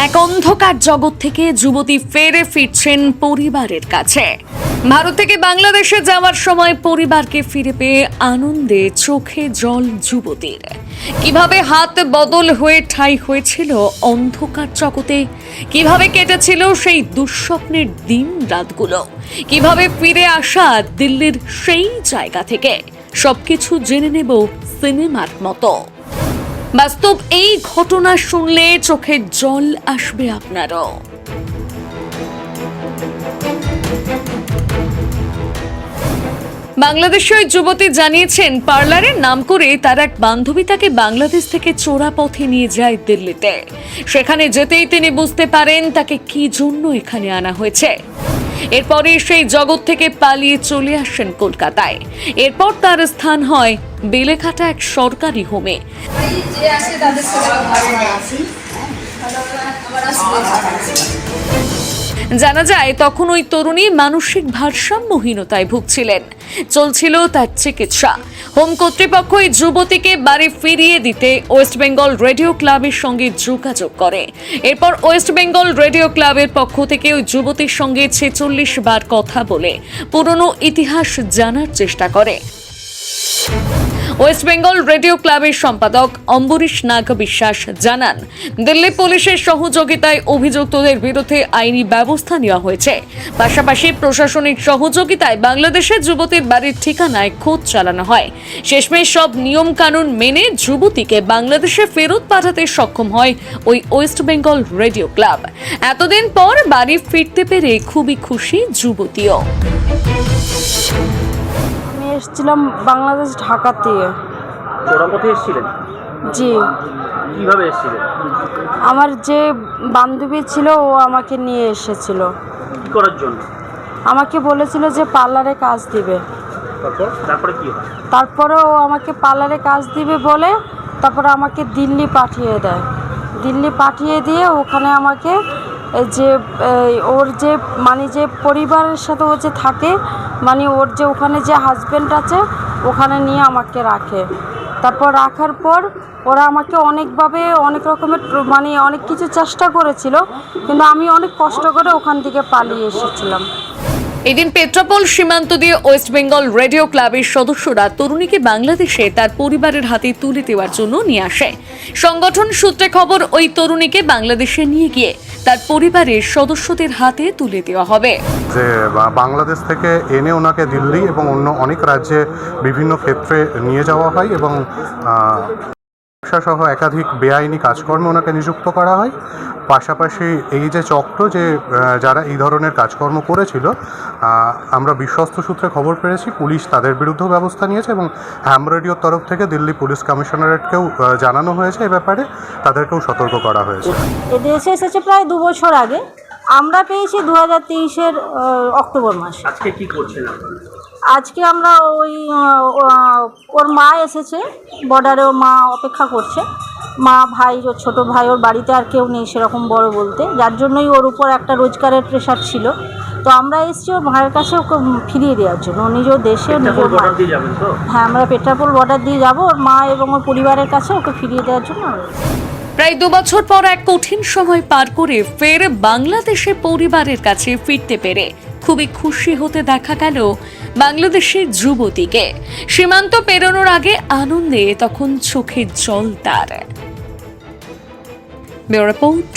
এক অন্ধকার জগৎ থেকে যুবতী ফিরছেন পরিবারের কাছে। ভারত থেকে বাংলাদেশে যাওয়ার সময় পরিবারকে ফিরে পেয়ে আনন্দে চোখে জল যুবতীর। কিভাবে হাত বদল হয়ে ঠাঁই হয়েছিল অন্ধকার জগতে, কিভাবে কেটেছিল সেই দুঃস্বপ্নের দিন রাতগুলো, কিভাবে ফিরে আসা দিল্লির সেই জায়গা থেকে, সবকিছু জেনে নেব সিনেমার মতো। বাস্তব এই ঘটনা শুনলে চোখে জল আসবে আপনারও। বাংলাদেশের ওই যুবতী জানিয়েছেন, পার্লারের নাম করে তার এক বান্ধবী তাকে বাংলাদেশ থেকে চোরা পথে নিয়ে যায় দিল্লিতে। সেখানে যেতেই তিনি বুঝতে পারেন তাকে কি জন্য এখানে আনা হয়েছে। এরপরে সেই জগৎ থেকে পালিয়ে চলে আসেন কলকাতায়। এরপর তার স্থান হয় বেলেঘাটা এক সরকারি হোমে। জানা যায় তখন ওই তরুণী মানসিক ভারসাম্যহীনতায় ভুগছিলেন। চলছিল তার চিকিৎসা। হোম কর্তৃপক্ষ এই যুবতীকে বাড়ি ফিরিয়ে দিতে ওয়েস্ট বেঙ্গল রেডিও ক্লাবের সঙ্গে যোগাযোগ করে। এরপর ওয়েস্ট বেঙ্গল রেডিও ক্লাবের পক্ষ থেকে ওই যুবতীর সঙ্গে 46 বার কথা বলে পুরনো ইতিহাস জানার চেষ্টা করে। ওয়েস্ট বেঙ্গল রেডিও ক্লাবের সম্পাদক অম্বরীশ নাগ বিশ্বাস জানান, দিল্লি পুলিশের সহযোগিতায় অভিযুক্তদের বিরুদ্ধে আইনি ব্যবস্থা নেওয়া হয়েছে। পাশাপাশি প্রশাসনিক সহযোগিতায় বাংলাদেশের যুবতীর বাড়ির ঠিকানায় খোঁজ চালানো হয়। শেষমেশ সব নিয়ম কানুন মেনে যুবতীকে বাংলাদেশে ফেরত পাঠাতে সক্ষম হয় ওই ওয়েস্ট বেঙ্গল রেডিও ক্লাব। এতদিন পর বাড়ি ফিরতে পেরে খুবই খুশি যুবতীও। এসেছিলাম বাংলাদেশ ঢাকা থেকে। চোরাপথে এসেছিলেন? জি। কিভাবে এসেছিলেন? আমার যে বান্ধবী ছিল ও আমাকে নিয়ে এসেছিল। কি করার জন্য? আমাকে বলেছিল যে পার্লারে কাজ দিবে। তারপরে কি হয়? তারপরে ও আমাকে পার্লারে কাজ দিবে বলে তারপরে আমাকে দিল্লি পাঠিয়ে দেয়। দিল্লি পাঠিয়ে দিয়ে ওখানে আমাকে যে ওর যে যে পরিবারের সাথে ও যে থাকে, ওর যে ওখানে যে হাজব্যান্ড আছে ওখানে নিয়ে আমাকে রাখে। তারপর রাখার পর ওরা আমাকে অনেকভাবে অনেক রকমের অনেক কিছু চেষ্টা করেছিল, কিন্তু আমি অনেক কষ্ট করে ওখান থেকে পালিয়ে এসেছিলাম। এদিন পেট্রাপোল সীমান্ত দিয়ে ওয়েস্ট বেঙ্গল রেডিও ক্লাবের সদস্যরা তরুণীকে বাংলাদেশে তার পরিবারের হাতে তুলে দেওয়ার জন্য নিয়ে আসে। সংগঠন সূত্রে খবর, ওই তরুণীকে বাংলাদেশে নিয়ে গিয়ে তার পরিবারের সদস্যদের হাতে তুলে দেওয়া হবে। যে বাংলাদেশ থেকে এনে ওনাকে দিল্লি এবং অন্য অনেক রাজ্যে বিভিন্ন ক্ষেত্রে নিয়ে যাওয়া হয় এবং সহ একাধিক বেআইনি কাজকর্মে ওনাকে নিযুক্ত করা হয়। পাশাপাশি এই যে চক্র যে যারা এই ধরনের কাজকর্ম করেছিল, আমরা বিশ্বস্ত সূত্রে খবর পেয়েছি পুলিশ তাদের বিরুদ্ধেও ব্যবস্থা নিয়েছে এবং হ্যাম রেডিওর তরফ থেকে দিল্লি পুলিশ কমিশনারেটকেও জানানো হয়েছে, এ ব্যাপারে তাদেরকেও সতর্ক করা হয়েছে। দেশে এসেছে প্রায় 2 বছর আগে। আমরা পেয়েছি 2023-এর অক্টোবর মাসে। আজকে কি করছেন আপনারা? আজকে আমরা ওর মা এসেছে, বর্ডারে ওর মা অপেক্ষা করছে। মা, ভাই, ওর ছোটো ভাই, ওর বাড়িতে আর কেউ নেই সেরকম বড় বলতে, যার জন্যই ওর উপর একটা রোজগারের প্রেশার ছিল। তো আমরা এসেছি ওর ভাইয়ের কাছে ওকে ফিরিয়ে দেওয়ার জন্য। নিজ দেশে হ্যাঁ, আমরা পেট্রাপোল বর্ডার দিয়ে যাব ওর মা এবং ওর পরিবারের কাছে ওকে ফিরিয়ে দেওয়ার জন্য। প্রায় 2 বছর পর এক কঠিন সময় পার করে ফের বাংলাদেশে পরিবারের কাছে ফিরতে পেরে খুবই খুশি হতে দেখা গেল বাংলাদেশের যুবতীকে। সীমান্ত পেরোনোর আগে আনন্দে তখন চোখে জল তার। Bureau report.